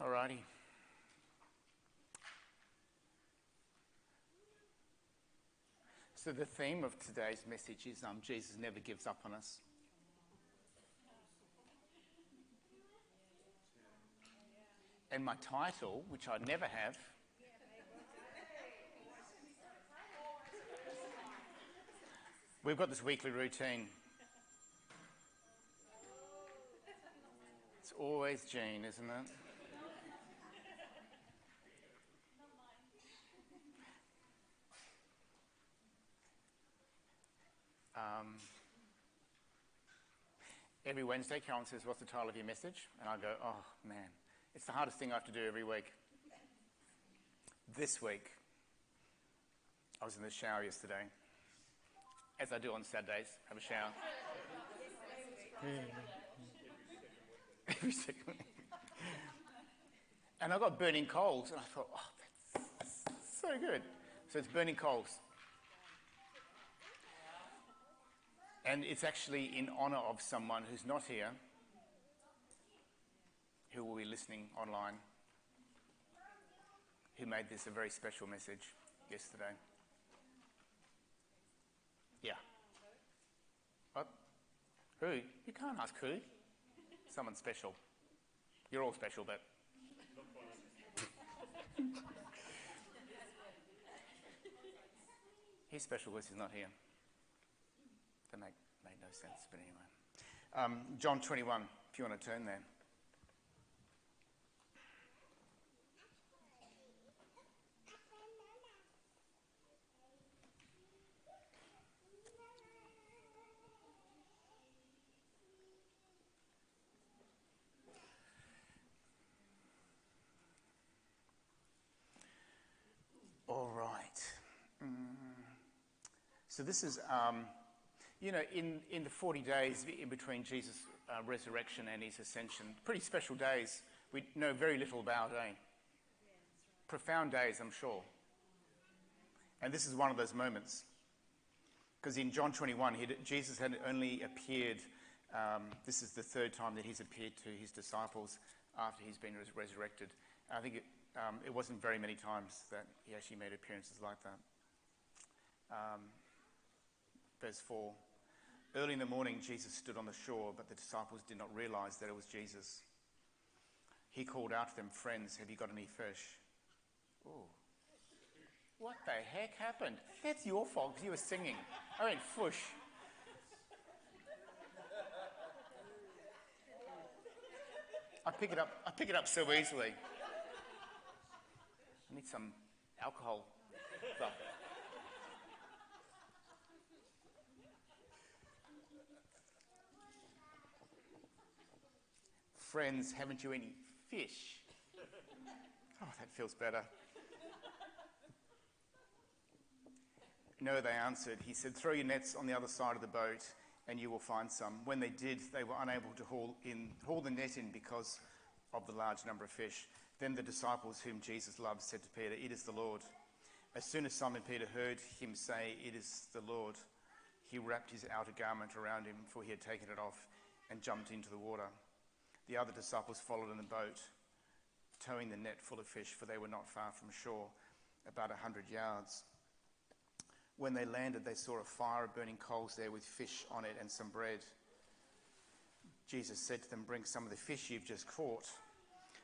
Alrighty. So the theme of today's message is Jesus never gives up on us. And my title, which I never have, we've got this weekly routine. It's always Jean, isn't it? Every Wednesday, Karen says, "What's the title of your message?" And I go, "Oh, man, it's the hardest thing I have to do every week." This week, I was in the shower yesterday, as I do on Saturdays, have a shower. Every second week. And I got burning coals, and I thought, oh, that's so good. So it's burning coals. And it's actually in honour of someone who's not here, who will be listening online, who made this a very special message yesterday. Yeah. What? Who? You can't ask who. Someone special. You're all special, but... He's special because he's not here. That made no sense, but anyway. John 21, if you want to turn there. All right. So this is... in the 40 days in between Jesus' resurrection and his ascension, pretty special days. We know very little about, Profound days, I'm sure. And this is one of those moments. Because in John 21, Jesus had only appeared, this is the third time that he's appeared to his disciples after he's been resurrected. I think it wasn't very many times that he actually made appearances like that. Verse 4. Early in the morning, Jesus stood on the shore, but the disciples did not realize that it was Jesus. He called out to them, "Friends, have you got any fish?" Oh, what the heck happened? That's your fault because you were singing. I went, "Fush." I pick it up so easily. I need some alcohol. So. "Friends, haven't you any fish?" Oh, that feels better. "No," they answered. He said, "Throw your nets on the other side of the boat and you will find some." When they did, they were unable to haul the net in because of the large number of fish. Then the disciples whom Jesus loved said to Peter, "It is the Lord." As soon as Simon Peter heard him say, "It is the Lord," he wrapped his outer garment around him, for he had taken it off, and jumped into the water. The other disciples followed in the boat, towing the net full of fish, for they were not far from shore, about 100 yards. When they landed, they saw a fire of burning coals there with fish on it and some bread. Jesus said to them, "Bring some of the fish you've just caught."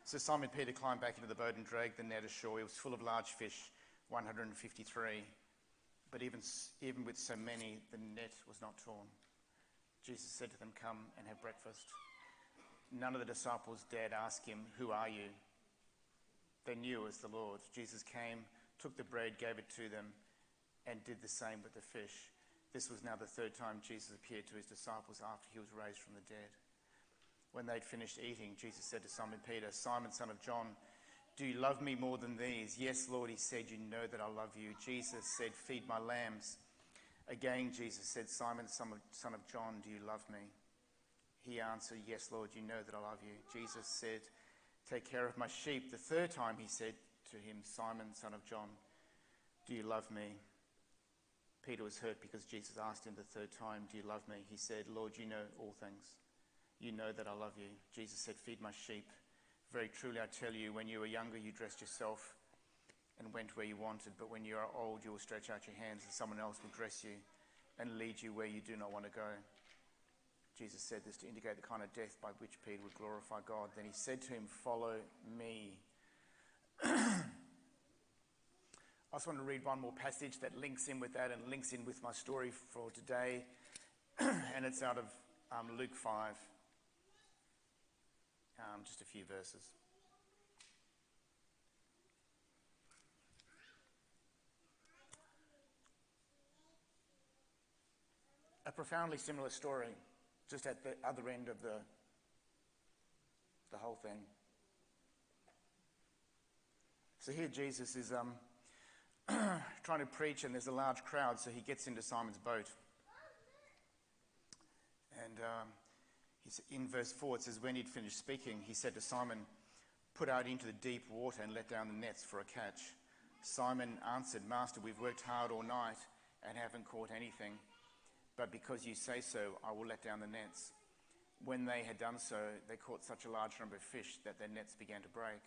So Simon Peter climbed back into the boat and dragged the net ashore. It was full of large fish, 153. But even with so many, the net was not torn. Jesus said to them, "Come and have breakfast." None of the disciples dared ask him, "Who are you?" They knew it was the Lord. Jesus came, took the bread, gave it to them, and did the same with the fish. This was now the third time Jesus appeared to his disciples after he was raised from the dead. When they'd finished eating, Jesus said to Simon Peter, "Simon, son of John, do you love me more than these?" "Yes, Lord," he said, "you know that I love you." Jesus said, "Feed my lambs." Again, Jesus said, "Simon, son of John, do you love me?" He answered, "Yes, Lord, you know that I love you." Jesus said, "Take care of my sheep." The third time he said to him, "Simon, son of John, do you love me?" Peter was hurt because Jesus asked him the third time, "Do you love me?" He said, "Lord, you know all things. You know that I love you." Jesus said, "Feed my sheep. Very truly I tell you, when you were younger you dressed yourself and went where you wanted, but when you are old you will stretch out your hands and someone else will dress you and lead you where you do not want to go. Jesus said this to indicate the kind of death by which Peter would glorify God. Then he said to him, "Follow me." I just want to read one more passage that links in with that and links in with my story for today. And it's out of Luke 5. Just a few verses. A profoundly similar story, just at the other end of the whole thing. So here Jesus is trying to preach, and there's a large crowd, so he gets into Simon's boat. And he's in verse 4, it says, when he'd finished speaking, he said to Simon, "Put out into the deep water and let down the nets for a catch." Simon answered, "Master, we've worked hard all night and haven't caught anything. But because you say so, I will let down the nets." When they had done so, they caught such a large number of fish that their nets began to break.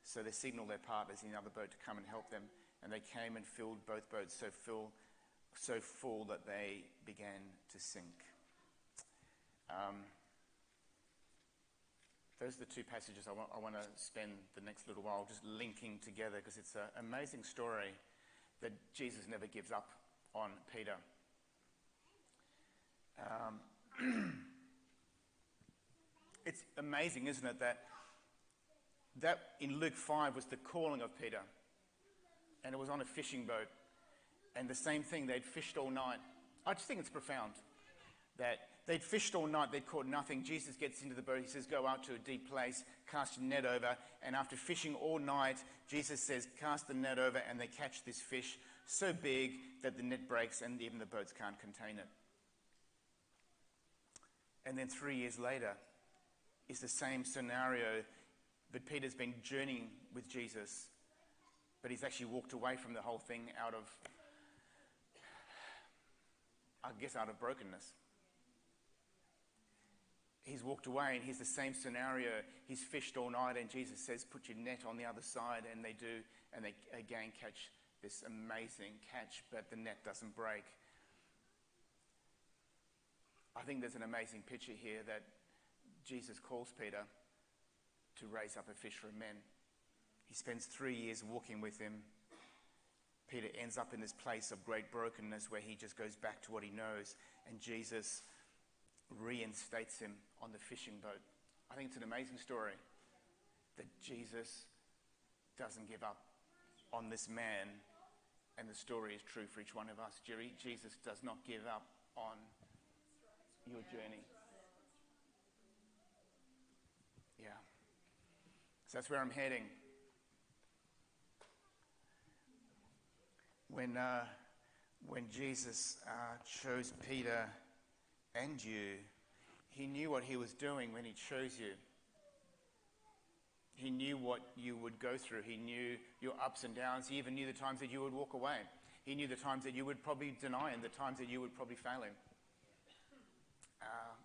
So they signaled their partners in the other boat to come and help them. And they came and filled both boats so full that they began to sink. Those are the two passages I want to spend the next little while just linking together, because it's an amazing story that Jesus never gives up on Peter. It's amazing, isn't it, that in Luke 5 was the calling of Peter, and it was on a fishing boat, and the same thing, they'd fished all night. I just think it's profound that they'd fished all night, they'd caught nothing. Jesus gets into the boat, he says, "Go out to a deep place, cast your net over," and after fishing all night, Jesus says, "Cast the net over," and they catch this fish so big that the net breaks and even the boats can't contain it. And then 3 years later, it's the same scenario, but Peter's been journeying with Jesus, but he's actually walked away from the whole thing out of brokenness. He's walked away, and here's the same scenario. He's fished all night, and Jesus says, "Put your net on the other side," and they do, and they again catch this amazing catch, but the net doesn't break. I think there's an amazing picture here that Jesus calls Peter to raise up a fisher of men. He spends 3 years walking with him. Peter ends up in this place of great brokenness where he just goes back to what he knows, and Jesus reinstates him on the fishing boat. I think it's an amazing story that Jesus doesn't give up on this man, and the story is true for each one of us. Jesus does not give up on your journey. Yeah. So that's where I'm heading. When Jesus chose Peter and you, he knew what he was doing when he chose you. He knew what you would go through. He knew your ups and downs. He even knew the times that you would walk away. He knew the times that you would probably deny him, the times that you would probably fail him.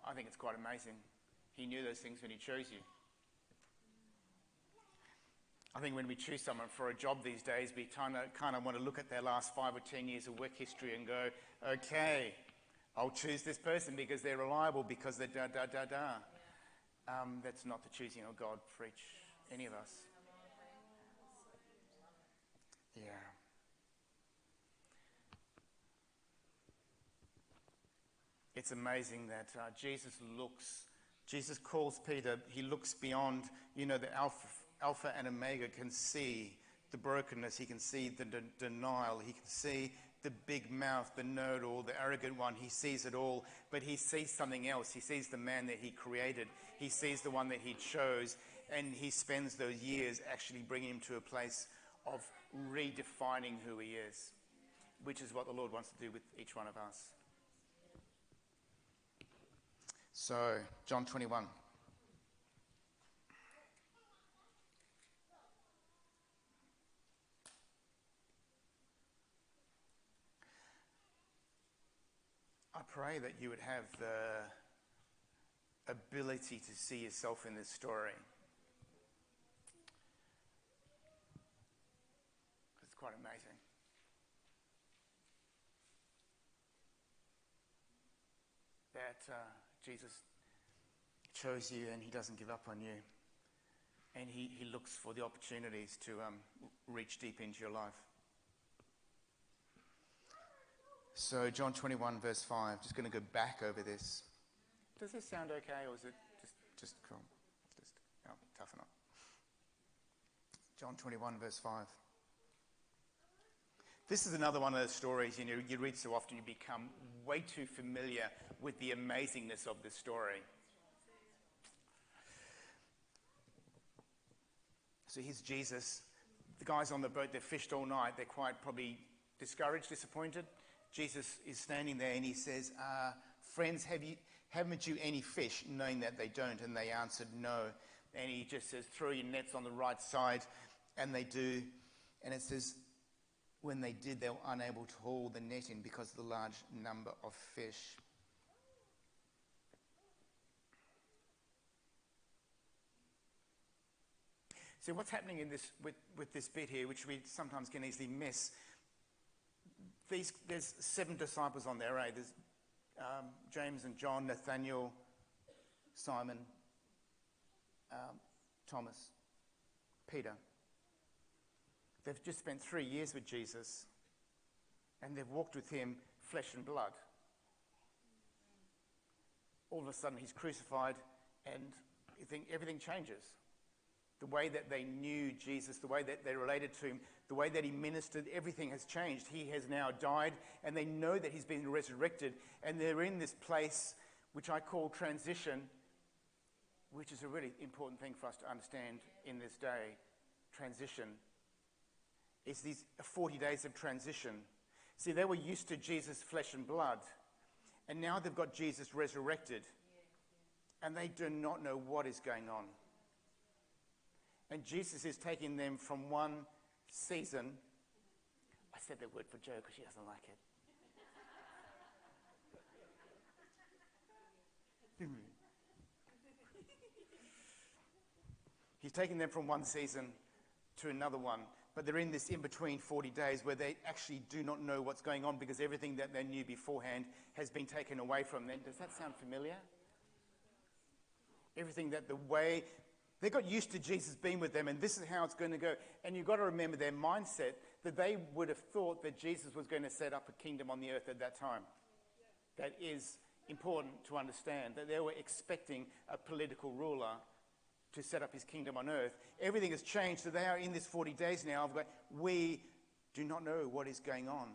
I think it's quite amazing. He knew those things when he chose you. I think when we choose someone for a job these days, we kind of want to look at their last 5 or 10 years of work history and go, okay, I'll choose this person because they're reliable, because they're da-da-da-da. That's not the choosing of God for any of us. Yeah. It's amazing that Jesus calls Peter, he looks beyond, the Alpha and Omega, can see the brokenness, he can see the denial, he can see the big mouth, the know-it-all, the arrogant one. He sees it all, but he sees something else. He sees the man that he created. He sees the one that he chose, and he spends those years actually bringing him to a place of redefining who he is, which is what the Lord wants to do with each one of us. So, John 21. I pray that you would have the ability to see yourself in this story. amazing? That Jesus chose you and he doesn't give up on you. And he looks for the opportunities to reach deep into your life. So John 21 verse 5, just going to go back over this. Does this sound okay, or is it just cool? Toughen up. John 21 verse 5. This is another one of those stories, you read so often you become way too familiar with the amazingness of this story. So here's Jesus. The guys on the boat, they've fished all night. They're quite probably discouraged, disappointed. Jesus is standing there and he says, friends, haven't you any fish? Knowing that they don't. And they answered no. And he just says, throw your nets on the right side. And they do. And it says, when they did, they were unable to haul the net in because of the large number of fish. So what's happening in this with this bit here, which we sometimes can easily miss, there's 7 disciples on there, right? There's James and John, Nathaniel, Simon, Thomas, Peter. They've just spent 3 years with Jesus, and they've walked with him flesh and blood. All of a sudden he's crucified, and you think everything changes. The way that they knew Jesus, the way that they related to him, the way that he ministered, everything has changed. He has now died, and they know that he's been resurrected, and they're in this place which I call transition, which is a really important thing for us to understand in this day. Transition. It's these 40 days of transition. See, they were used to Jesus' flesh and blood, and now they've got Jesus resurrected, and they do not know what is going on. And Jesus is taking them from one season. I said that word for Jo because she doesn't like it. He's taking them from one season to another one. But they're in this in-between 40 days where they actually do not know what's going on because everything that they knew beforehand has been taken away from them. Does that sound familiar? Everything that the way... They got used to Jesus being with them, and this is how it's going to go. And you've got to remember their mindset, that they would have thought that Jesus was going to set up a kingdom on the earth at that time. That is important to understand, that they were expecting a political ruler to set up his kingdom on earth. Everything has changed, so they are in this 40 days now. We do not know what is going on.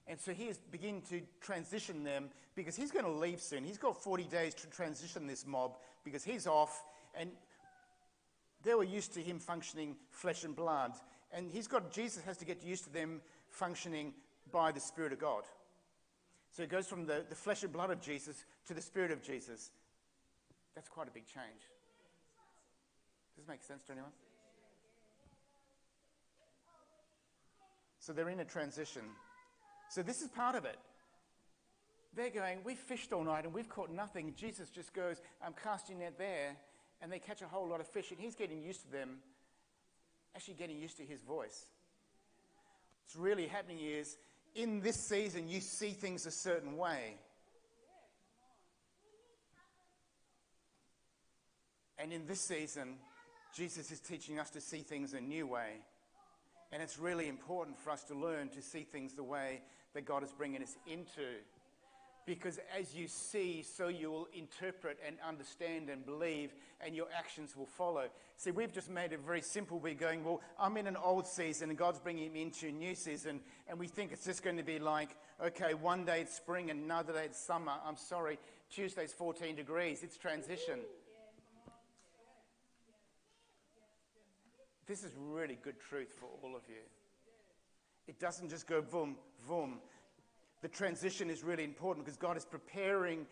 And so he is beginning to transition them because he's going to leave soon. He's got 40 days to transition this mob because he's off, and they were used to him functioning flesh and blood. And Jesus has to get used to them functioning by the Spirit of God. So it goes from the flesh and blood of Jesus to the Spirit of Jesus. That's quite a big change. Does this make sense to anyone? So they're in a transition. So this is part of it. They're going, we've fished all night and we've caught nothing. Jesus just goes, I'm casting net there, and they catch a whole lot of fish, and he's getting used to them, actually getting used to his voice. What's really happening is, in this season, you see things a certain way. And in this season, Jesus is teaching us to see things a new way. And it's really important for us to learn to see things the way that God is bringing us into. Because as you see, so you will interpret and understand and believe, and your actions will follow. See, we've just made it very simple. We're going, well, I'm in an old season, and God's bringing me into a new season. And we think it's just going to be like, okay, one day it's spring and another day it's summer. I'm sorry, Tuesday's 14 degrees. It's transition. This is really good truth for all of you. It doesn't just go boom, boom. The transition is really important because God is preparing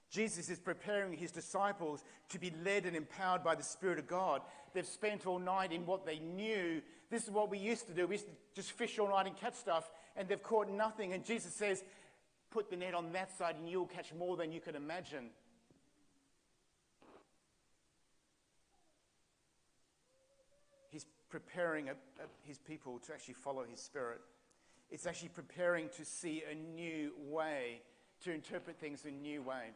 Jesus is preparing his disciples to be led and empowered by the Spirit of God. They've spent all night in what they knew. This is what we used to do. We used to just fish all night and catch stuff, and they've caught nothing. And Jesus says, put the net on that side and you'll catch more than you can imagine. He's preparing his people to actually follow his Spirit. It's actually preparing to see a new way, to interpret things in a new way.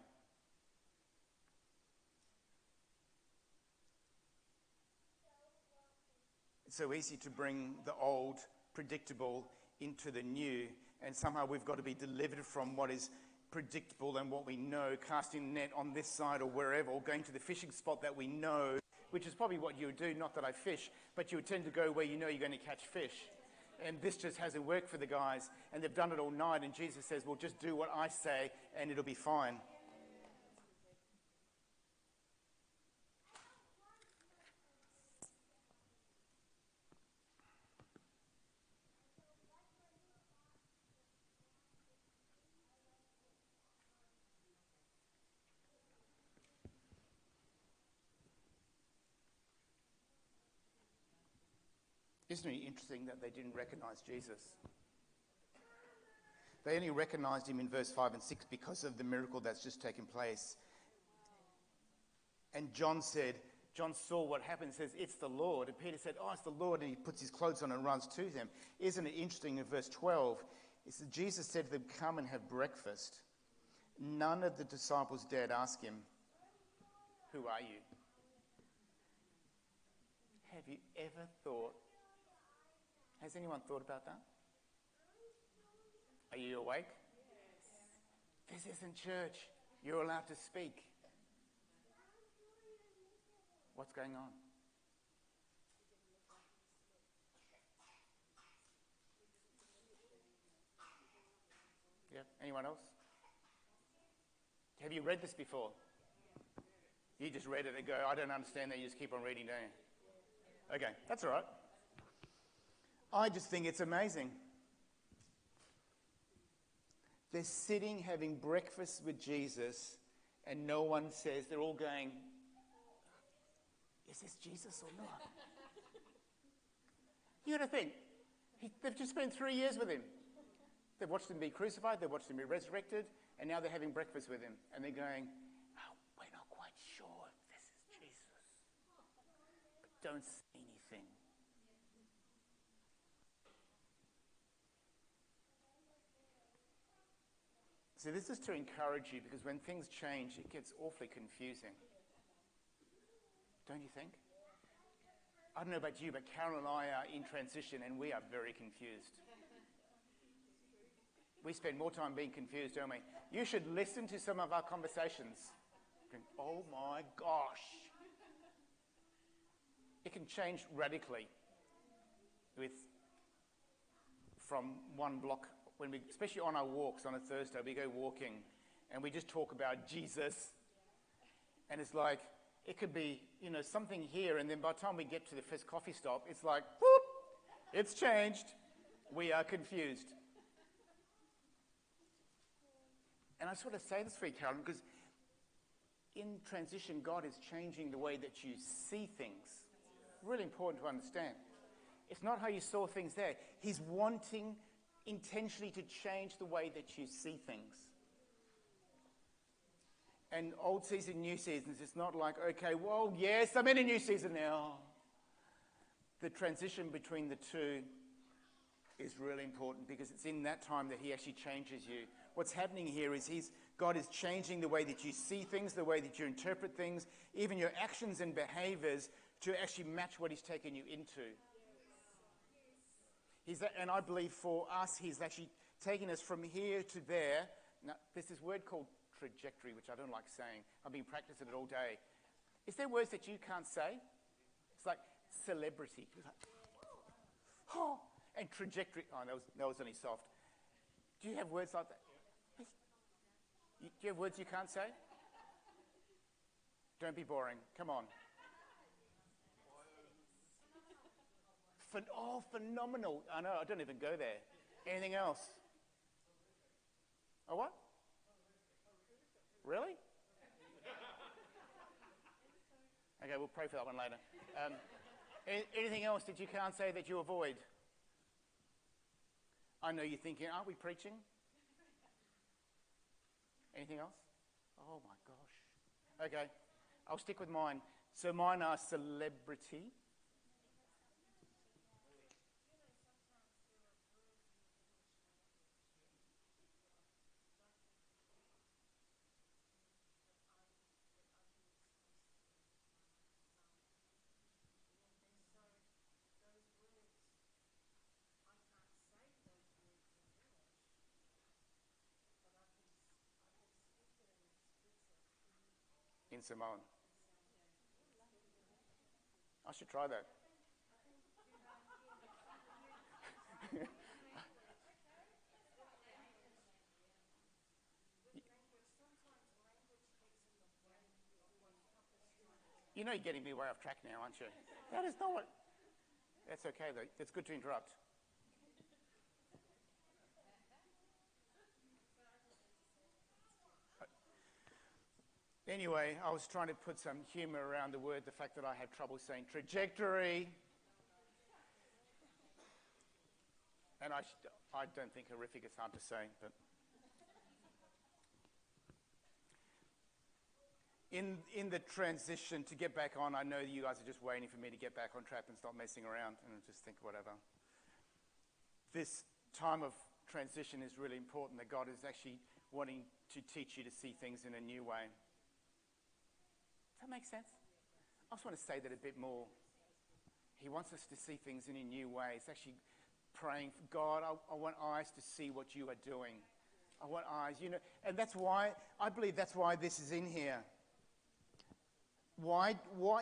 It's so easy to bring the old, predictable, into the new, and somehow we've got to be delivered from what is predictable and what we know, casting a net on this side or wherever, or going to the fishing spot that we know, which is probably what you would do, not that I fish, but you would tend to go where you know you're going to catch fish. And this just hasn't worked for the guys, and they've done it all night, and Jesus says, well, just do what I say, and it'll be fine. Isn't it interesting that they didn't recognize Jesus? They only recognized him in verse 5 and 6 because of the miracle that's just taken place. And John saw what happened, says, it's the Lord. And Peter said, oh, it's the Lord. And he puts his clothes on and runs to him. Isn't it interesting in verse 12? It says, Jesus said to them, come and have breakfast. None of the disciples dared ask him, who are you? Have you ever thought, has anyone thought about that? Are you awake? Yes. This isn't church. You're allowed to speak. What's going on? Yeah. Anyone else? Have you read this before? You just read it and go, I don't understand that. You just keep on reading, don't you? Okay, that's all right. I just think it's amazing. They're sitting having breakfast with Jesus, and no one says, they're all going, is this Jesus or not? You got to think, they've just spent 3 years with him. They've watched him be crucified, they've watched him be resurrected, and now they're having breakfast with him. And they're going, oh, we're not quite sure if this is Jesus. But don't say anything. So this is to encourage you, because when things change, it gets awfully confusing. Don't you think? I don't know about you, but Carol and I are in transition, and we are very confused. We spend more time being confused, don't we? You should listen to some of our conversations. Oh my gosh. It can change radically from one block. When we, especially on our walks on a Thursday, we go walking and we just talk about Jesus. And it's like, it could be, something here, and then by the time we get to the first coffee stop, it's like, whoop, it's changed. We are confused. And I just want to say this for you, Carolyn, because in transition, God is changing the way that you see things. Really important to understand. It's not how you saw things there. He's wanting intentionally to change the way that you see things. And old season, new seasons, it's not like, okay, well, yes, I'm in a new season now. The transition between the two is really important, because it's in that time that he actually changes you. What's happening here is God is changing the way that you see things, the way that you interpret things, even your actions and behaviors, to actually match what he's taken you into. And I believe for us, he's actually taking us from here to there. Now, there's this word called trajectory, which I don't like saying. I've been practicing it all day. Is there words that you can't say? It's like celebrity. It's like, oh, and trajectory. Oh, that was only soft. Do you have words like that? Do you have words you can't say? Don't be boring. Come on. Phenomenal. I know, I don't even go there. Anything else? Oh, what? Really? Okay, we'll pray for that one later. Anything else that you can't say that you avoid? I know you're thinking, aren't we preaching? Anything else? Oh my gosh. Okay, I'll stick with mine. So mine are celebrity, in Samoan. I should try that. You know you're getting me way off track now, aren't you? That is not what... That's okay, though. It's good to interrupt. Anyway, I was trying to put some humour around the word, the fact that I have trouble saying trajectory. And I don't think horrific is hard to say, but... In the transition to get back on, I know you guys are just waiting for me to get back on track and stop messing around and just think whatever. This time of transition is really important, that God is actually wanting to teach you to see things in a new way. Does that make sense? I just want to say that a bit more. He wants us to see things in a new way. It's actually praying for God, I want eyes to see what you are doing. I want eyes, and that's why, I believe that's why this is in here. Why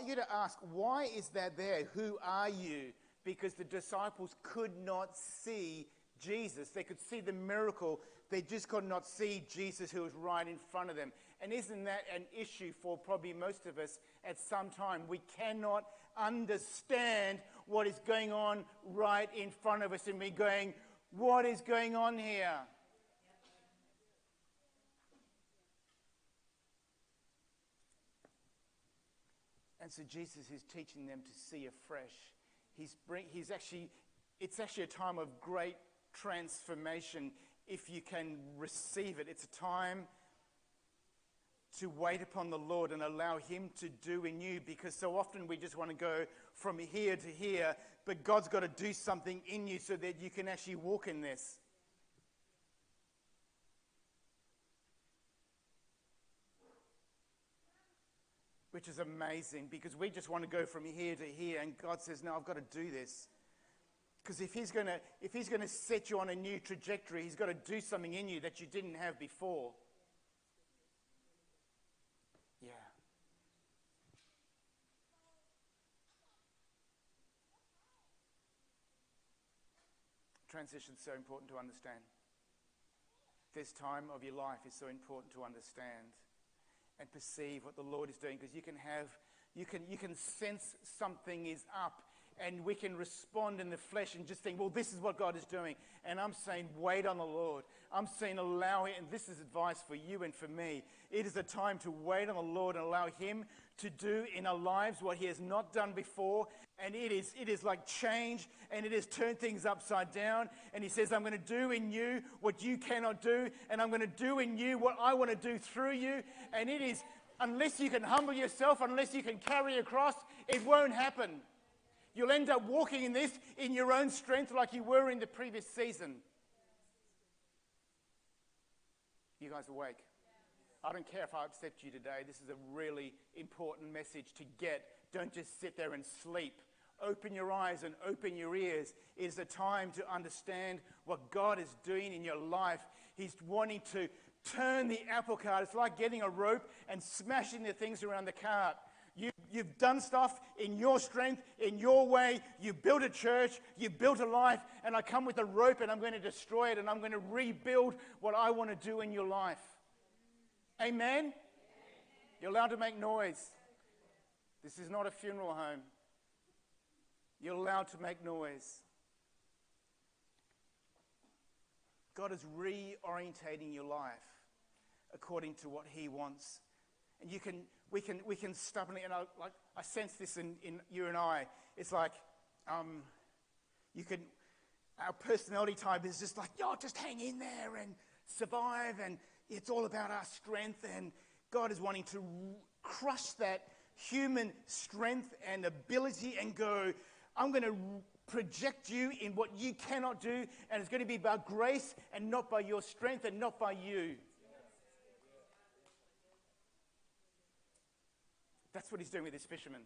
you to ask, why is that there? Who are you? Because the disciples could not see Jesus. They could see the miracle. They just could not see Jesus who was right in front of them. And isn't that an issue for probably most of us at some time? We cannot understand what is going on right in front of us, and we're going, what is going on here? And so Jesus is teaching them to see afresh. It's actually a time of great transformation if you can receive it. It's a time to wait upon the Lord and allow him to do in you, because so often we just want to go from here to here, but God's got to do something in you so that you can actually walk in this. Which is amazing, because we just want to go from here to here, and God says, no, I've got to do this. Because if he's going to set you on a new trajectory, he's got to do something in you that you didn't have before. Yeah. Transition's so important to understand. This time of your life is so important to understand and perceive what the Lord is doing, because you can sense something is up, and we can respond in the flesh and just think, well, this is what God is doing. And I'm saying, wait on the Lord. I'm saying, allow it. And this is advice for you and for me. It is a time to wait on the Lord and allow him to do in our lives what he has not done before. And it is like change, and it is turn things upside down. And he says, I'm going to do in you what you cannot do, and I'm going to do in you what I want to do through you. And it is, unless you can humble yourself, unless you can carry a cross, it won't happen. You'll end up walking in this in your own strength like you were in the previous season. You guys awake? I don't care if I upset you today. This is a really important message to get. Don't just sit there and sleep. Open your eyes and open your ears. It is a time to understand what God is doing in your life. He's wanting to turn the apple cart. It's like getting a rope and smashing the things around the cart. You've done stuff in your strength, in your way. You built a church, you built a life, and I come with a rope and I'm going to destroy it, and I'm going to rebuild what I want to do in your life. Amen? You're allowed to make noise. This is not a funeral home. You're allowed to make noise. God is reorientating your life according to what he wants. And we can stubbornly, and I sense this in you and I. It's like, our personality type is just like, just hang in there and survive, and it's all about our strength, and God is wanting to crush that human strength and ability and go, I'm going to project you in what you cannot do, and it's going to be by grace and not by your strength and not by you. That's what he's doing with this fisherman.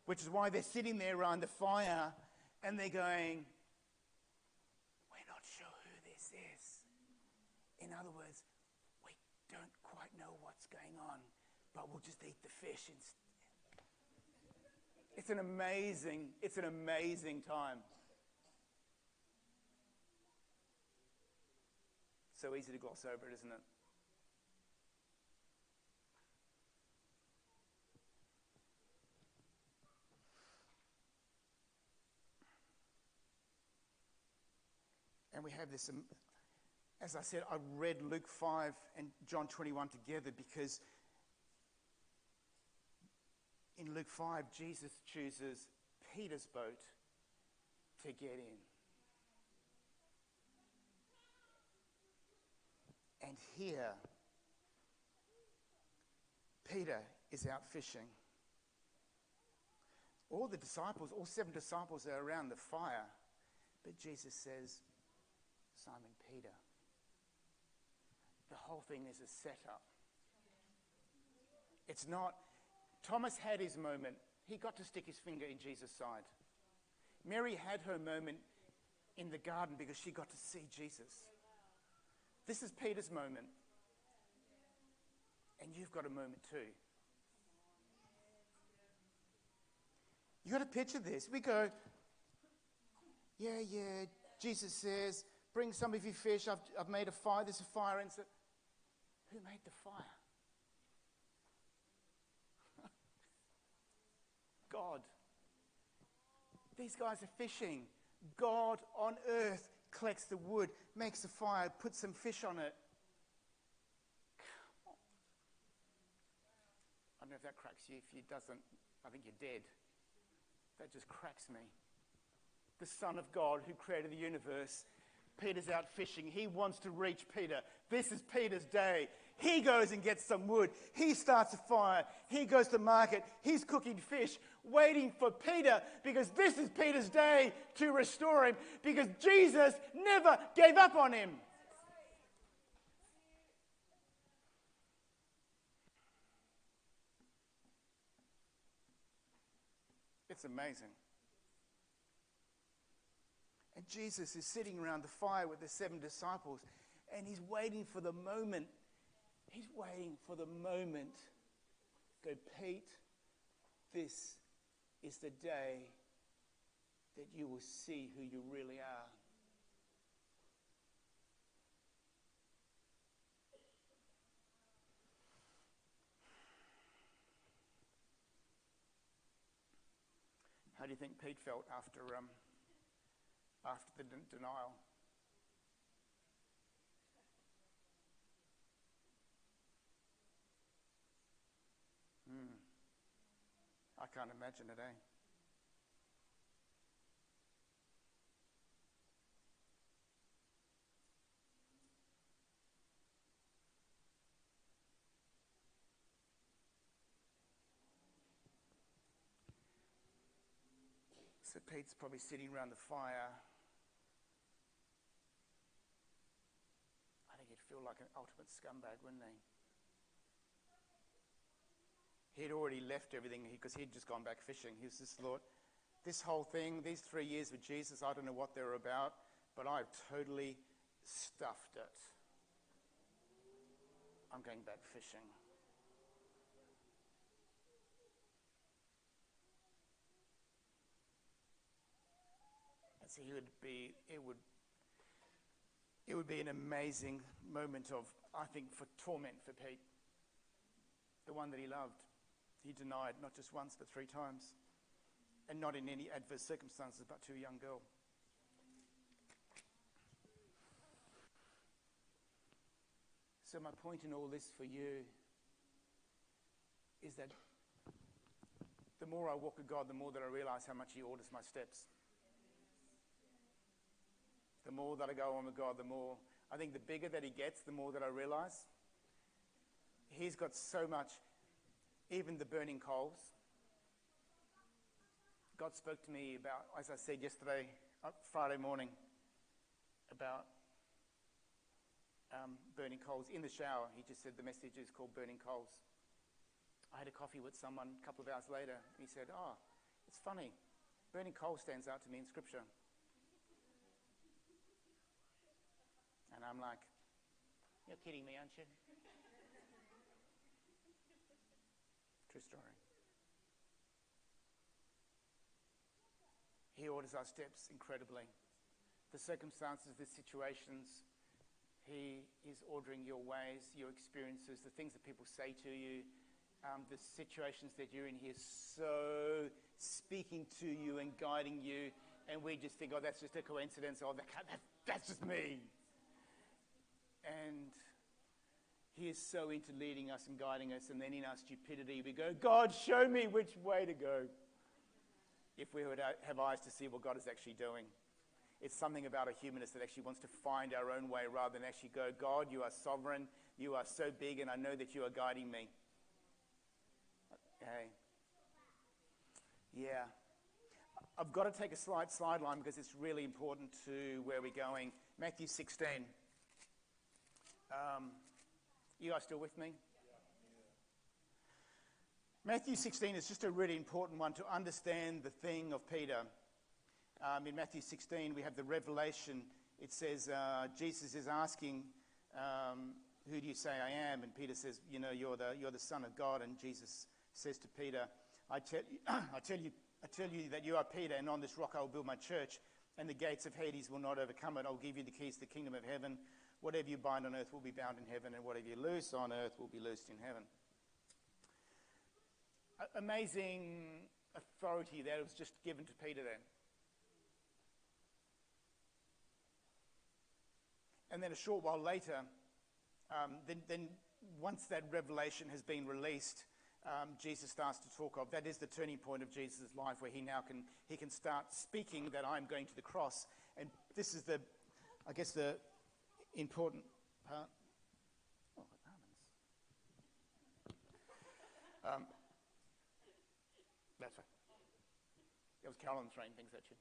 Which is why they're sitting there around the fire and they're going, we're not sure who this is. In other words, we don't quite know what's going on, but we'll just eat the fish instead. It's an amazing time. So easy to gloss over it, isn't it? And we have this, as I said, I read Luke 5 and John 21 together because in Luke 5, Jesus chooses Peter's boat to get in. And here, Peter is out fishing. All the disciples, all 7 disciples are around the fire. But Jesus says, Simon Peter, the whole thing is a setup. It's not, Thomas had his moment. He got to stick his finger in Jesus' side. Mary had her moment in the garden because she got to see Jesus. This is Peter's moment. And you've got a moment too. You got to picture this. We go, yeah, Jesus says, bring some of your fish. I've made a fire. There's a fire. And so, who made the fire? God. These guys are fishing. God on earth collects the wood, makes a fire, puts some fish on it. Come on. I don't know if that cracks you. If it doesn't, I think you're dead. That just cracks me. The Son of God who created the universe. Peter's out fishing. He wants to reach Peter. This is Peter's day. He goes and gets some wood. He starts a fire. He goes to market. He's cooking fish, waiting for Peter because this is Peter's day to restore him because Jesus never gave up on him. It's amazing. And Jesus is sitting around the fire with the 7 disciples, and he's waiting for the moment. He's waiting for the moment. Go, Pete, this is the day that you will see who you really are. How do you think Pete felt after the denial? I can't imagine it, eh? So Pete's probably sitting around the fire. I think he'd feel like an ultimate scumbag, wouldn't he? He'd already left everything because he'd just gone back fishing. He was just thought, this whole thing, these 3 years with Jesus, I don't know what they're about, but I've totally stuffed it. I'm going back fishing. And so it would be an amazing moment of, I think, for torment for Pete. The one that he loved. He denied not just once, but 3 times. And not in any adverse circumstances, but to a young girl. So my point in all this for you is that the more I walk with God, the more that I realize how much he orders my steps. The more that I go on with God, the more, I think the bigger that he gets, the more that I realize. He's got so much. Even the burning coals. God spoke to me about, as I said yesterday, Friday morning, about burning coals in the shower. He just said the message is called Burning Coals. I had a coffee with someone a couple of hours later. And he said, it's funny. Burning coal stands out to me in Scripture. And I'm like, you're kidding me, aren't you? True story. He orders our steps incredibly. The circumstances, the situations, he is ordering your ways, your experiences, the things that people say to you, the situations that you're in. He is so speaking to you and guiding you, and we just think, oh, that's just a coincidence, oh, that's just me. And he is so into leading us and guiding us, and then in our stupidity we go, God, show me which way to go. If we would have eyes to see what God is actually doing. It's something about a humanist that actually wants to find our own way rather than actually go, God, you are sovereign, you are so big, and I know that you are guiding me. Okay. Yeah. I've got to take a slight sideline because it's really important to where we're going. Matthew 16. You guys still with me? Matthew 16 is just a really important one to understand the thing of Peter. In Matthew 16, we have the revelation. It says, Jesus is asking, who do you say I am? And Peter says, you know, you're the Son of God. And Jesus says to Peter, I tell you that you are Peter, and on this rock I will build my church, and the gates of Hades will not overcome it. I'll give you the keys to the kingdom of heaven. Whatever you bind on earth will be bound in heaven, and whatever you loose on earth will be loosed in heaven. Amazing authority that was just given to Peter then. And then a short while later, then once that revelation has been released, Jesus starts to talk of, that is the turning point of Jesus' life, where he can start speaking that I'm going to the cross. And this is the important part. Oh, almonds. That's right. It was Carolyn throwing things at you.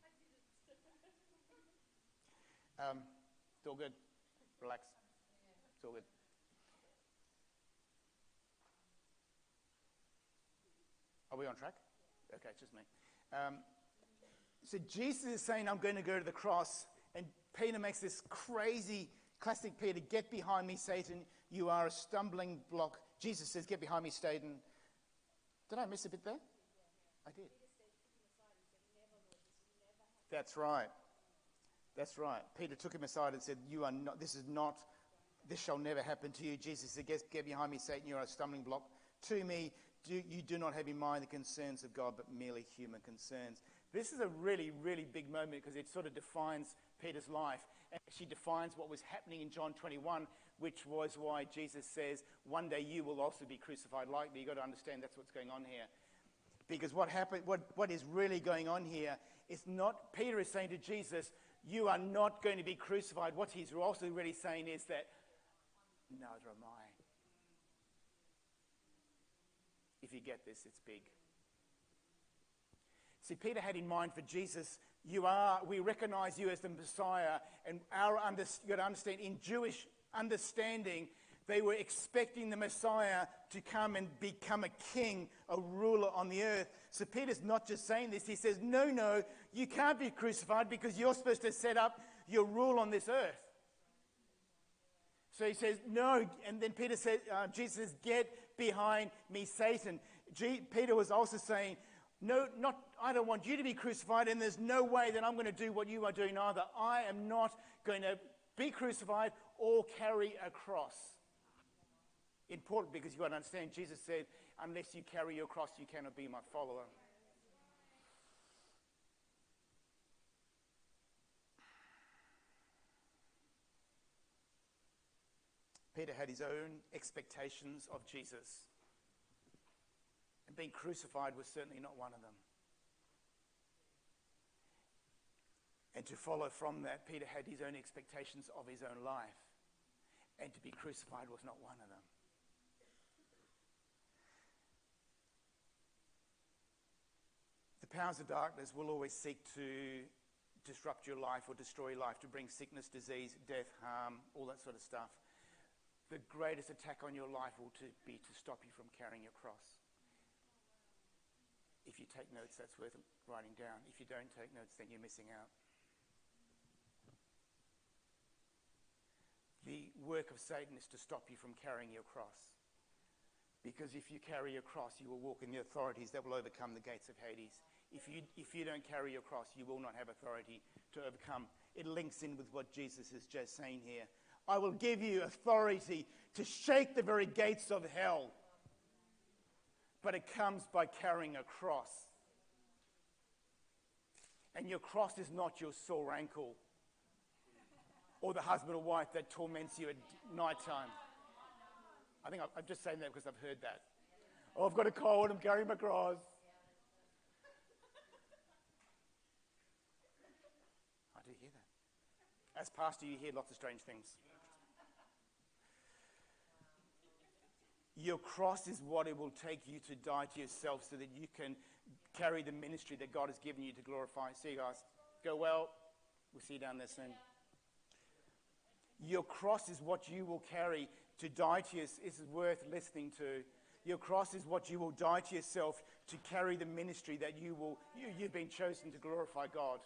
It's all good. Relax. It's all good. Are we on track? Okay, it's just me. So Jesus is saying, I'm going to go to the cross, and Peter makes this crazy, classic Peter, get behind me, Satan. You are a stumbling block. Jesus says, get behind me, Satan. Did I miss a bit there? I did. That's right. That's right. Peter took him aside and said, "You are not. This shall never happen to you." Jesus said, "Get behind me, Satan. You are a stumbling block to me. You do not have in mind the concerns of God, but merely human concerns." This is a really, really big moment because it sort of defines Peter's life. And actually defines what was happening in John 21, which was why Jesus says, "One day you will also be crucified like me." You've got to understand that's what's going on here. Because what is really going on here is not, Peter is saying to Jesus, you are not going to be crucified. What he's also really saying is that, neither am I. If you get this, it's big. See, Peter had in mind for Jesus, we recognize you as the Messiah, and you've got to understand, in Jewish understanding, they were expecting the Messiah to come and become a king, a ruler on the earth. So Peter's not just saying this. He says, no, you can't be crucified because you're supposed to set up your rule on this earth. So he says, no. And then Peter says, Jesus says, get behind me, Satan. Peter was also saying, no, I don't want you to be crucified, and there's no way that I'm going to do what you are doing either. I am not going to be crucified or carry a cross. Important, because you've got to understand, Jesus said, unless you carry your cross, you cannot be my follower. Peter had his own expectations of Jesus. And being crucified was certainly not one of them. And to follow from that, Peter had his own expectations of his own life. And to be crucified was not one of them. The powers of darkness will always seek to disrupt your life or destroy your life, to bring sickness, disease, death, harm, all that sort of stuff. The greatest attack on your life will be to stop you from carrying your cross. If you take notes, that's worth writing down. If you don't take notes, then you're missing out. The work of Satan is to stop you from carrying your cross. Because if you carry your cross, you will walk in the authorities that will overcome the gates of Hades. If you don't carry your cross, you will not have authority to overcome. It links in with what Jesus is just saying here. I will give you authority to shake the very gates of hell. But it comes by carrying a cross. And your cross is not your sore ankle or the husband or wife that torments you at night time. I think I'm just saying that because I've heard that. Oh, I've got a cold, I'm carrying my cross. I do hear that. As pastor, you hear lots of strange things. Your cross is what it will take you to die to yourself so that you can carry the ministry that God has given you to glorify. See you guys. Go well. We'll see you down there soon. Your cross is what you will carry to die to yourself. This is worth listening to. Your cross is what you will die to yourself to carry the ministry that you've been chosen to glorify God.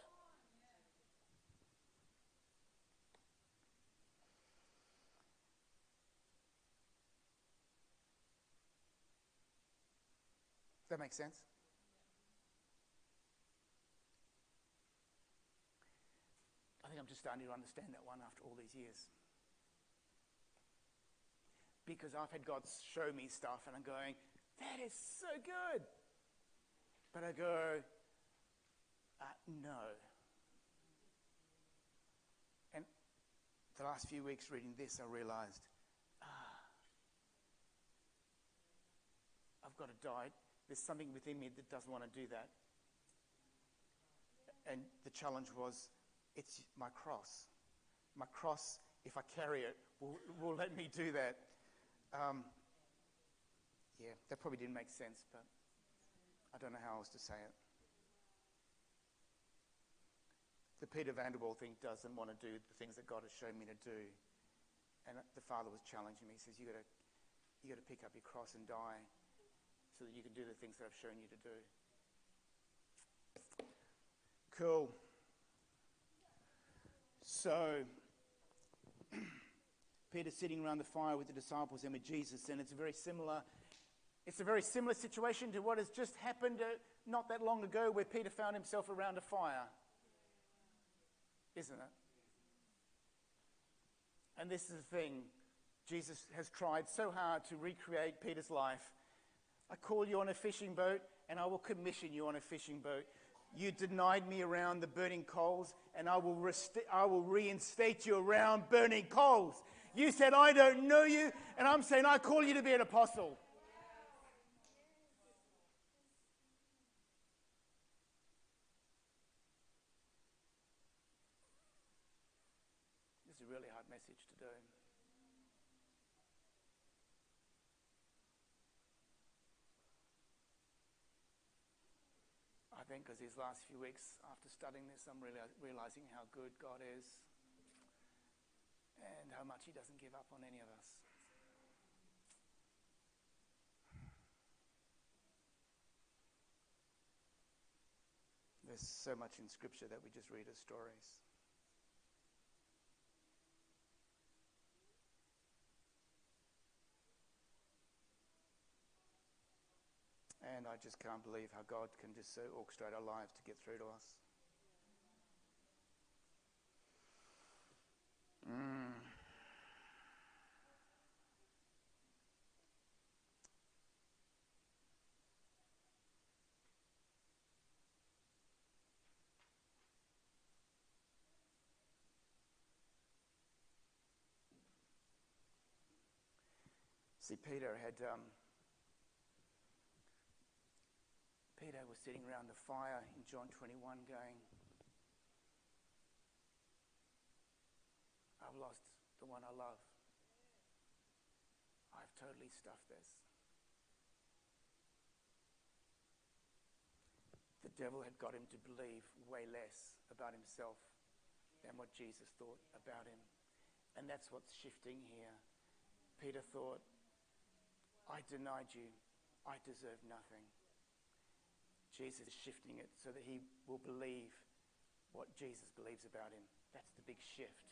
Does that make sense? I think I'm just starting to understand that one after all these years. Because I've had God show me stuff and I'm going, that is so good. But I go, no. And the last few weeks reading this, I realized, I've got to die. There's something within me that doesn't want to do that. And the challenge was, it's my cross. My cross, if I carry it, will let me do that. Yeah, that probably didn't make sense, but I don't know how else to say it. The Peter Vanderbilt thing doesn't want to do the things that God has shown me to do. And the Father was challenging me. He says, you got to pick up your cross and die so that you can do the things that I've shown you to do. Cool. So, Peter's sitting around the fire with the disciples and with Jesus, and it's a very similar situation to what has just happened not that long ago, where Peter found himself around a fire. Isn't it? And this is the thing. Jesus has tried so hard to recreate Peter's life. I call you on a fishing boat, and I will commission you on a fishing boat. You denied me around the burning coals, and I will reinstate you around burning coals. You said, I don't know you, and I'm saying, I call you to be an apostle. This is a really hard message to do. I think because these last few weeks after studying this, I'm really realizing how good God is and how much He doesn't give up on any of us. There's so much in Scripture that we just read as stories. And I just can't believe how God can just so orchestrate our lives to get through to us. See, Peter was sitting around the fire in John 21 going, I've lost the one I love. I've totally stuffed this. The devil had got him to believe way less about himself than what Jesus thought about him. And that's what's shifting here. Peter thought, I denied you. I deserve nothing. Jesus is shifting it so that he will believe what Jesus believes about him. That's the big shift.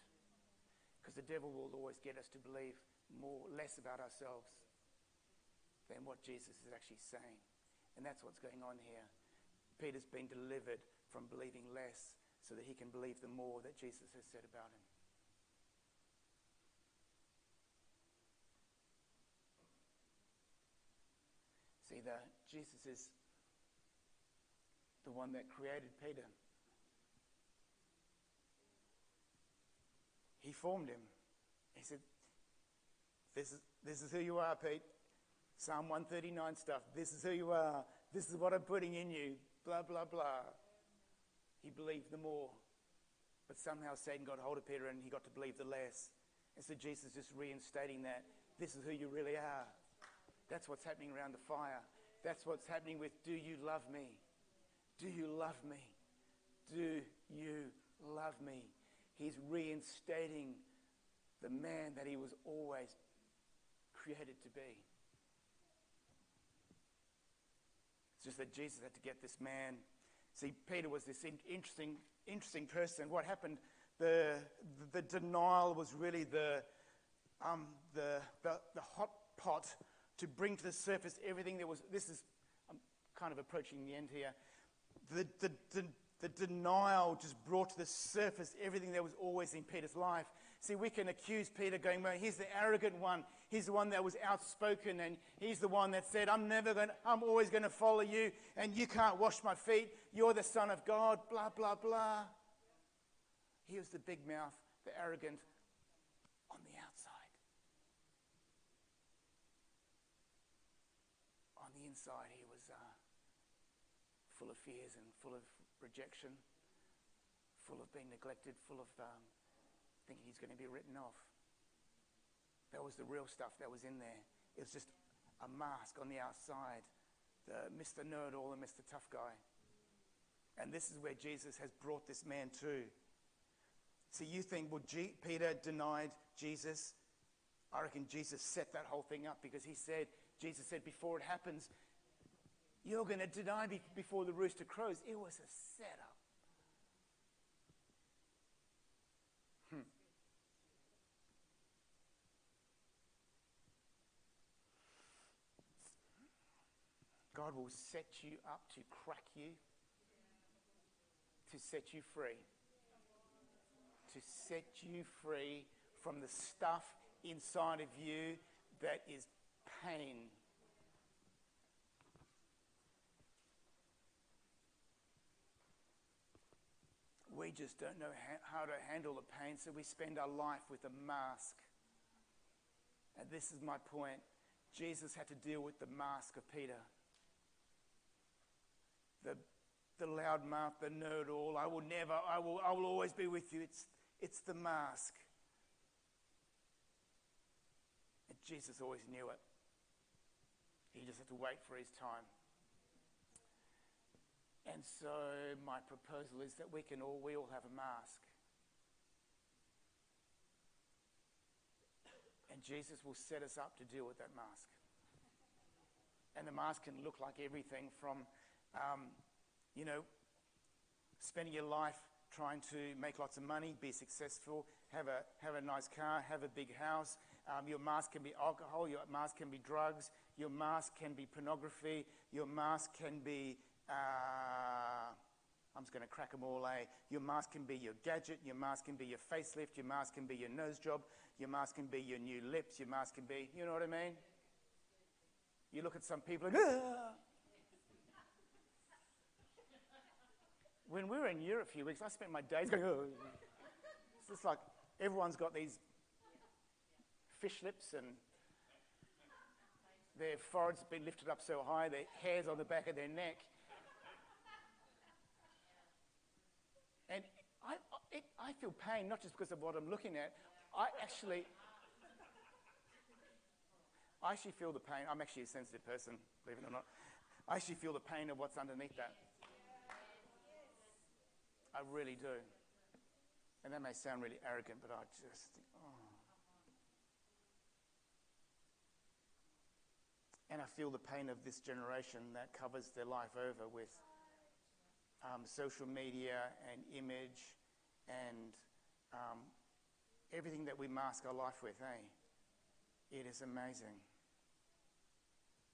Because the devil will always get us to believe less about ourselves than what Jesus is actually saying. And that's what's going on here. Peter's been delivered from believing less so that he can believe the more that Jesus has said about him. See, Jesus is the one that created Peter. He formed him. He said, this is who you are, Pete. Psalm 139 stuff. This is who you are. This is what I'm putting in you. Blah, blah, blah. He believed the more. But somehow Satan got hold of Peter and he got to believe the less. And so Jesus is just reinstating that. This is who you really are. That's what's happening around the fire. That's what's happening with, do you love me? Do you love me? Do you love me? He's reinstating the man that he was always created to be. It's just that Jesus had to get this man. See, Peter was this interesting person. What happened? The denial was really the hot pot to bring to the surface everything that was. I'm kind of approaching the end here. The denial just brought to the surface everything that was always in Peter's life. See, we can accuse Peter going, well, he's the arrogant one. He's the one that was outspoken, and he's the one that said, I'm always going to follow you, and you can't wash my feet. You're the Son of God, blah, blah, blah. He was the big mouth, the arrogant on the outside. On the inside, he was full of fears and full of rejection, full of being neglected, full of thinking he's going to be written off. That was the real stuff that was in there. It was just a mask on the outside, the Mr. Know-it-all and Mr. Tough Guy. And this is where Jesus has brought this man to. So you think, well, Peter denied Jesus. I reckon Jesus set that whole thing up because Jesus said, before it happens, you're going to deny me before the rooster crows. It was a setup. God will set you up to crack you, to set you free. To set you free from the stuff inside of you that is pain. We just don't know how to handle the pain, so we spend our life with a mask. And this is my point. Jesus had to deal with the mask of Peter. The loud mouth, the know-it-all. I will always be with you. It's the mask. And Jesus always knew it. He just had to wait for his time. And so my proposal is that we all have a mask. And Jesus will set us up to deal with that mask. And the mask can look like everything from, spending your life trying to make lots of money, be successful, have a nice car, have a big house. Your mask can be alcohol, your mask can be drugs, your mask can be pornography, your mask can be, I'm just going to crack them all, eh? Your mask can be your gadget, your mask can be your facelift, your mask can be your nose job, your mask can be your new lips, your mask can be, you know what I mean? You look at some people and, when we were in Europe a few weeks, I spent my days going, oh. It's just like everyone's got these fish lips and their foreheads have been lifted up so high, their hair's on the back of their neck. And I feel pain, not just because of what I'm looking at. I actually feel the pain. I'm actually a sensitive person, believe it or not. I actually feel the pain of what's underneath that. I really do. And that may sound really arrogant, but I just think, oh. And I feel the pain of this generation that covers their life over with social media and image and everything that we mask our life with, eh? It is amazing.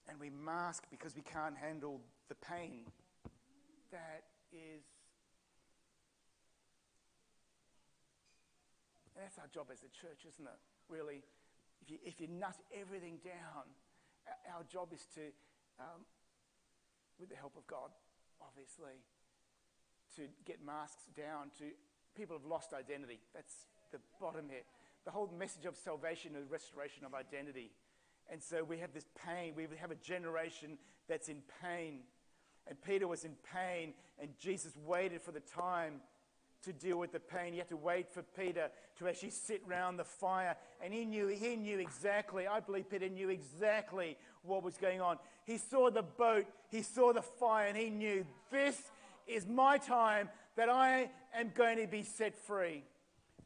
And we mask because we can't handle the pain. That's our job as a church, isn't it? Really, if you nut everything down, our job is to, with the help of God, obviously, to get masks down. People have lost identity. That's the bottom here. The whole message of salvation is restoration of identity. And so we have this pain. We have a generation that's in pain. And Peter was in pain, and Jesus waited for the time to deal with the pain. He had to wait for Peter to actually sit round the fire. And he knew exactly, I believe Peter knew exactly what was going on. He saw the boat, he saw the fire, and he knew, this is my time that I am going to be set free.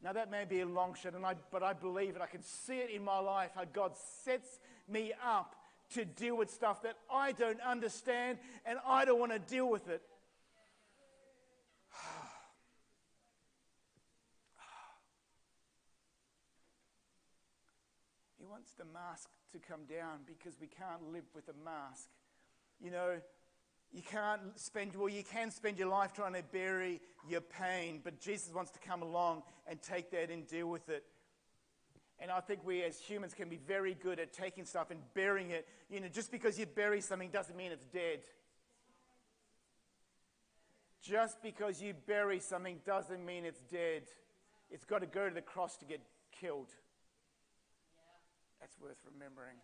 Now that may be a long shot, but I believe it. I can see it in my life, how God sets me up to deal with stuff that I don't understand, and I don't want to deal with it. He wants the mask to come down because we can't live with a mask. You know, you can spend your life trying to bury your pain, but Jesus wants to come along and take that and deal with it. And I think we as humans can be very good at taking stuff and burying it. You know, just because you bury something doesn't mean it's dead. Just because you bury something doesn't mean it's dead. It's got to go to the cross to get killed. That's worth remembering.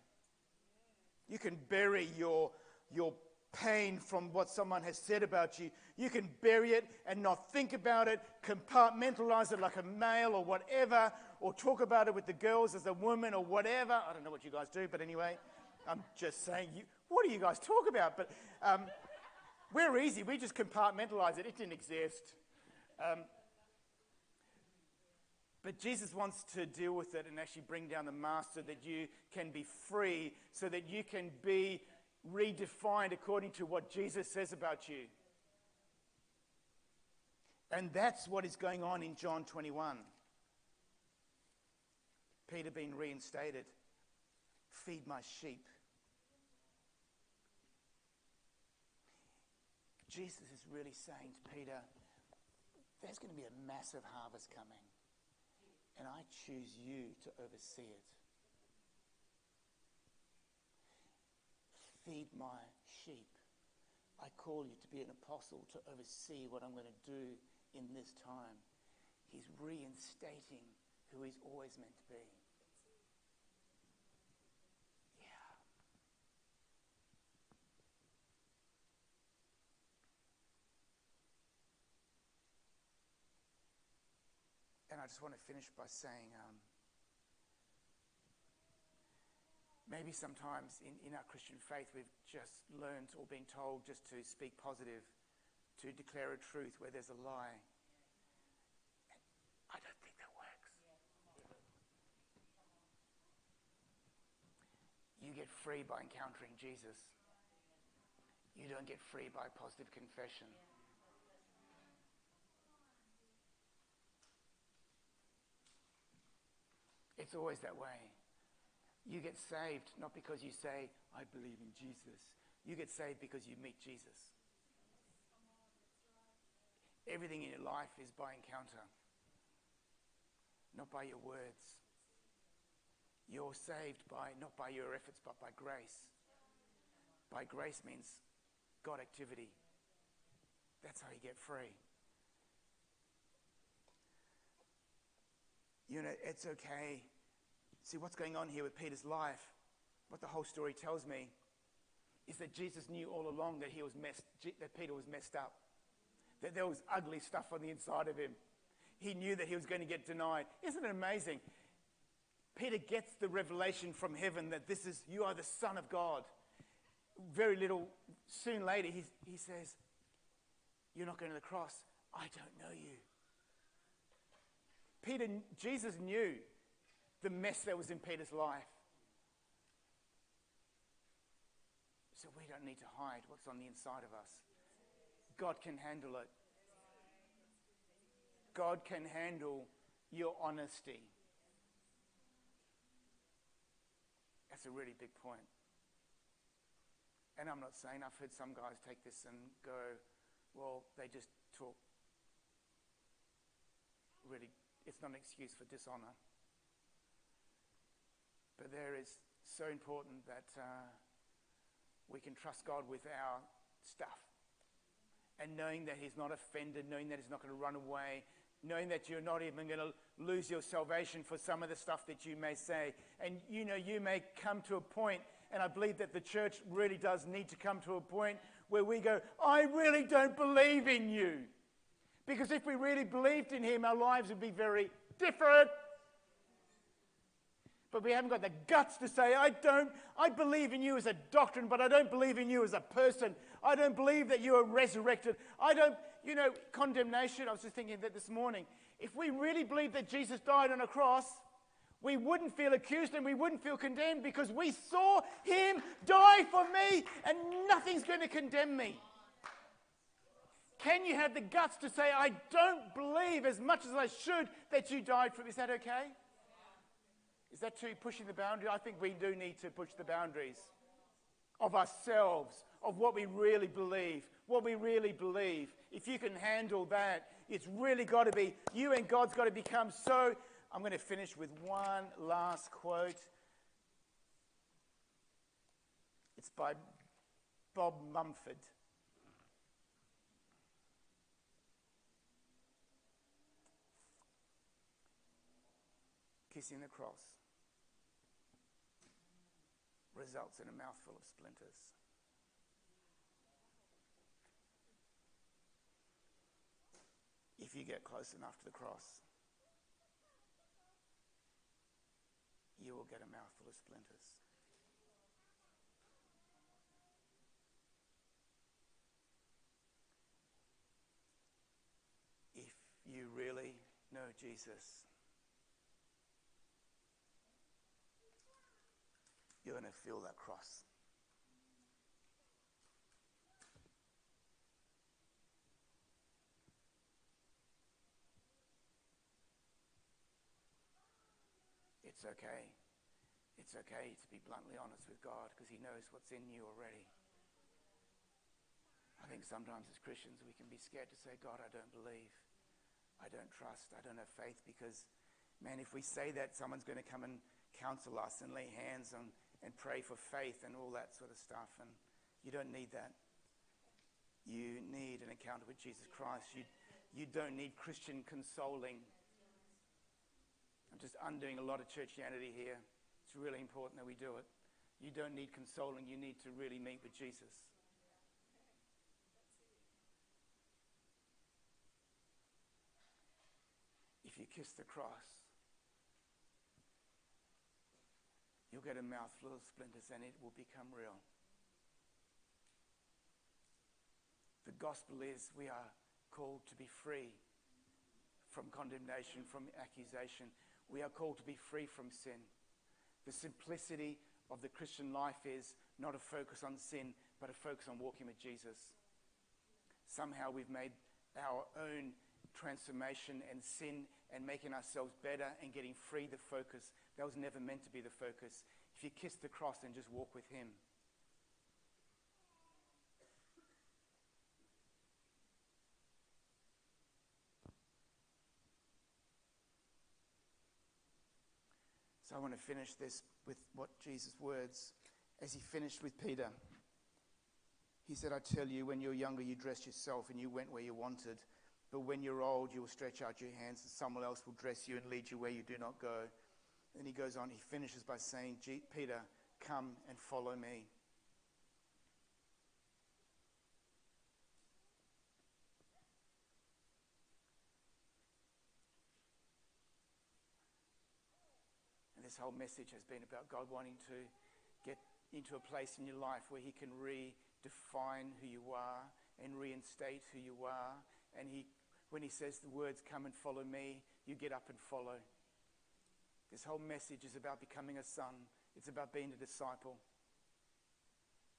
You can bury your pain from what someone has said about you. You can bury it and not think about it, compartmentalize it like a male or whatever, or talk about it with the girls as a woman or whatever. I don't know what you guys do, but anyway, I'm just saying, what do you guys talk about? But we're easy. We just compartmentalize it. It didn't exist. But Jesus wants to deal with it and actually bring down the mask so that you can be free, so that you can be redefined according to what Jesus says about you. And that's what is going on in John 21. Peter being reinstated. Feed my sheep. Jesus is really saying to Peter, there's going to be a massive harvest coming, and I choose you to oversee it. Feed my sheep. I call you to be an apostle, to oversee what I'm going to do in this time. He's reinstating who he's always meant to be. Yeah. And I just want to finish by saying, maybe sometimes in our Christian faith we've just learned or been told just to speak positive, to declare a truth where there's a lie. And I don't think that works. You get free by encountering Jesus. You don't get free by positive confession. It's always that way. You get saved not because you say, I believe in Jesus. You get saved because you meet Jesus. Everything in your life is by encounter, not by your words. You're saved not by your efforts, but by grace. By grace means God activity. That's how you get free. You know, it's okay. See, what's going on here with Peter's life, what the whole story tells me, is that Jesus knew all along that that Peter was messed up, that there was ugly stuff on the inside of him. He knew that he was going to get denied. Isn't it amazing? Peter gets the revelation from heaven that you are the Son of God. Soon later, he says, you're not going to the cross. I don't know you. Jesus knew the mess that was in Peter's life. So we don't need to hide what's on the inside of us. God can handle it. God can handle your honesty. That's a really big point. And I'm not saying, I've heard some guys take this and go, well, they just talk really, it's not an excuse for dishonor. But there is so important that we can trust God with our stuff. And knowing that he's not offended, knowing that he's not going to run away, knowing that you're not even going to lose your salvation for some of the stuff that you may say. And you may come to a point, and I believe that the church really does need to come to a point where we go, I really don't believe in you. Because if we really believed in him, our lives would be very different. But we haven't got the guts to say, I believe in you as a doctrine, but I don't believe in you as a person. I don't believe that you are resurrected. Condemnation. I was just thinking that this morning. If we really believed that Jesus died on a cross, we wouldn't feel accused and we wouldn't feel condemned because we saw him die for me and nothing's going to condemn me. Can you have the guts to say, I don't believe as much as I should that you died for me? Is that okay? Is that too pushing the boundary? I think we do need to push the boundaries of ourselves, of what we really believe. If you can handle that, it's really got to be, you and God's got to become so. I'm going to finish with one last quote. It's by Bob Mumford. Kissing the cross results in a mouthful of splinters. If you get close enough to the cross, you will get a mouthful of splinters. If you really know Jesus, you're going to feel that cross. It's okay. It's okay to be bluntly honest with God because he knows what's in you already. I think sometimes as Christians we can be scared to say, God, I don't believe. I don't trust. I don't have faith because, man, if we say that, someone's going to come and counsel us and lay hands on and pray for faith and all that sort of stuff. And you don't need that. You need an encounter with Jesus Christ. You don't need Christian consoling. I'm just undoing a lot of churchianity here. It's really important that we do it. You don't need consoling. You need to really meet with Jesus. If you kiss the cross, you'll get a mouthful of splinters and it will become real. The gospel is we are called to be free from condemnation, from accusation. We are called to be free from sin. The simplicity of the Christian life is not a focus on sin, but a focus on walking with Jesus. Somehow we've made our own transformation and sin and making ourselves better and getting free the focus. That was never meant to be the focus. If you kiss the cross and just walk with him. So I want to finish this with what Jesus' words, as he finished with Peter. He said, I tell you, when you're younger, you dressed yourself and you went where you wanted. But when you're old, you will stretch out your hands and someone else will dress you and lead you where you do not go. And he goes on, he finishes by saying, Peter, come and follow me. And this whole message has been about God wanting to get into a place in your life where he can redefine who you are and reinstate who you are. And when he says the words, come and follow me, you get up and follow. This whole message is about becoming a son. It's about being a disciple.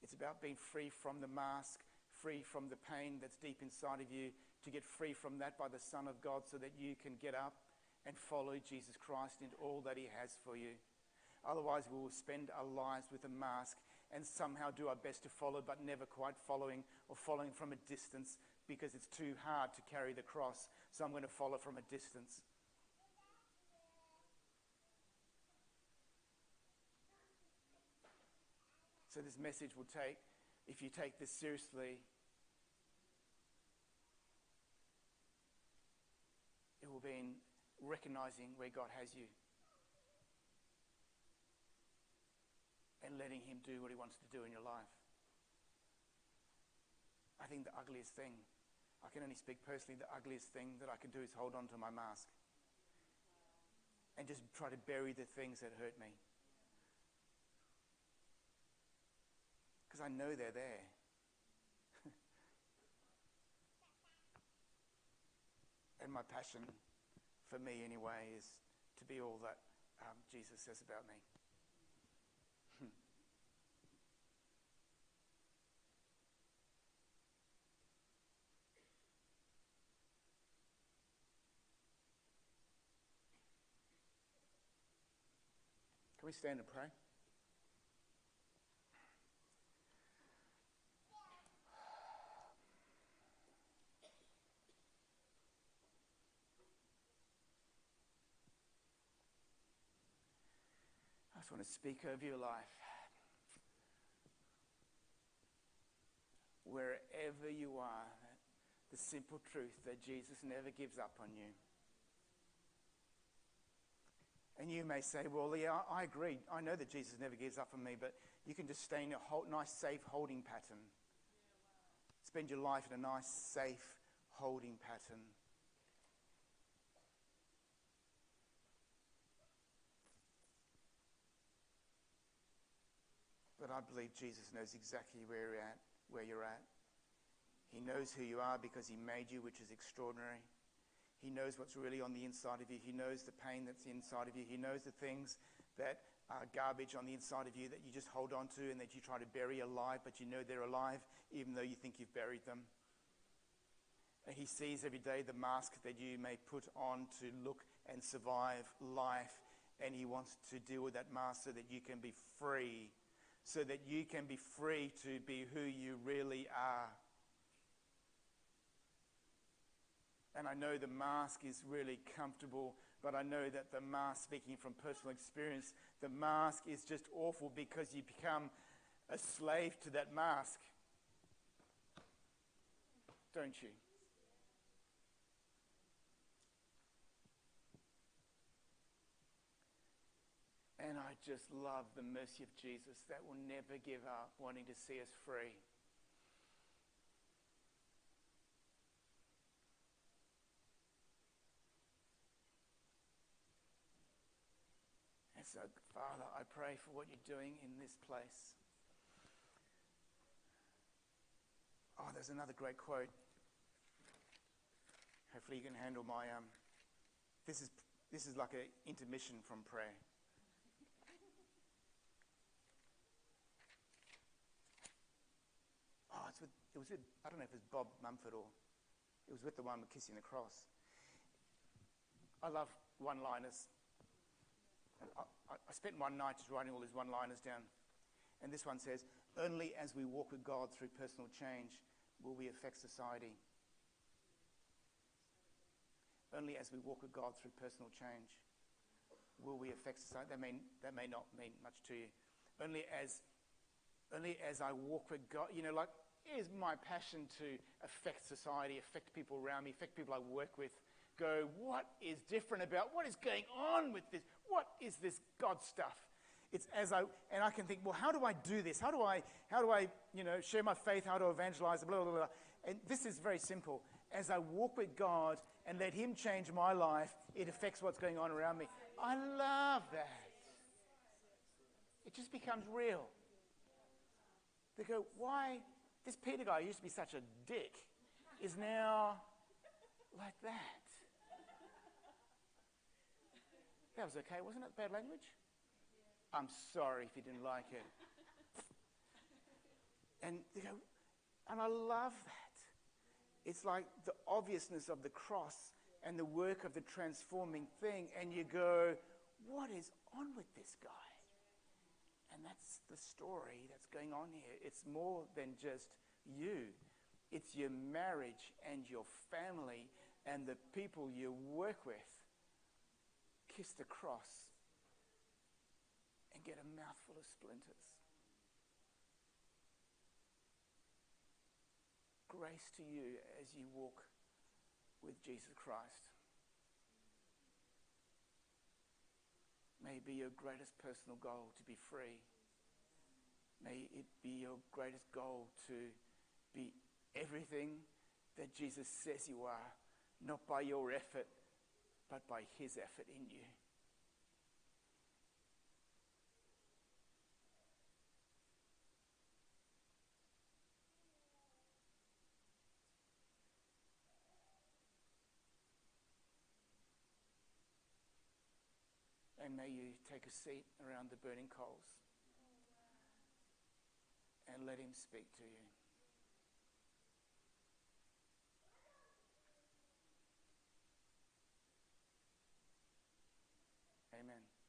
It's about being free from the mask, free from the pain that's deep inside of you, to get free from that by the Son of God so that you can get up and follow Jesus Christ in all that he has for you. Otherwise, we will spend our lives with a mask and somehow do our best to follow, but never quite following, or following from a distance because it's too hard to carry the cross, so I'm going to follow from a distance. So this message will take, if you take this seriously, it will be in recognizing where God has you and letting him do what he wants to do in your life. I think the ugliest thing, I can only speak personally, the ugliest thing that I can do is hold on to my mask and just try to bury the things that hurt me. Because I know they're there. And my passion, for me anyway, is to be all that Jesus says about me. Can we stand and pray? I just want to speak over your life. Wherever you are, the simple truth that Jesus never gives up on you. And you may say, well, yeah, I agree. I know that Jesus never gives up on me, but you can just stay in a nice, safe holding pattern. Spend your life in a nice, safe holding pattern. But I believe Jesus knows exactly where you're at. He knows who you are because he made you, which is extraordinary. He knows what's really on the inside of you. He knows the pain that's inside of you. He knows the things that are garbage on the inside of you that you just hold on to and that you try to bury alive, but you know they're alive even though you think you've buried them. And he sees every day the mask that you may put on to look and survive life, and he wants to deal with that mask so that you can be free, so that you can be free to be who you really are. And I know the mask is really comfortable, but I know that the mask, speaking from personal experience, the mask is just awful because you become a slave to that mask. Don't you? And I just love the mercy of Jesus that will never give up, wanting to see us free. And so, Father, I pray for what you're doing in this place. Oh, there's another great quote. Hopefully you can handle my... This is like an intermission from prayer. Oh, it was with, I don't know if it was Bob Mumford or it was with the one with Kissing the Cross. I love one-liners. I spent one night just writing all these one-liners down. And this one says, only as we walk with God through personal change will we affect society. Only as we walk with God through personal change will we affect society. That may not mean much to you. Only as I walk with God, like, here's my passion to affect society, affect people around me, affect people I work with. Go, what is different about, what is going on with this? What is this God stuff? It's and I can think, well, how do I do this? How do I share my faith? How to evangelize? Blah, blah, blah. And this is very simple. As I walk with God and let him change my life, it affects what's going on around me. I love that. It just becomes real. They go, why? This Peter guy used to be such a dick is now like that. That was okay, wasn't it? Bad language? I'm sorry if you didn't like it. And they go, and I love that. It's like the obviousness of the cross and the work of the transforming thing, and you go, what is on with this guy? And that's the story that's going on here. It's more than just you. It's your marriage and your family and the people you work with. Kiss the cross and get a mouthful of splinters. Grace to you as you walk with Jesus Christ. May it be your greatest personal goal to be free. May it be your greatest goal to be everything that Jesus says you are, not by your effort, but by his effort in you. And may you take a seat around the burning coals and let him speak to you. Amen.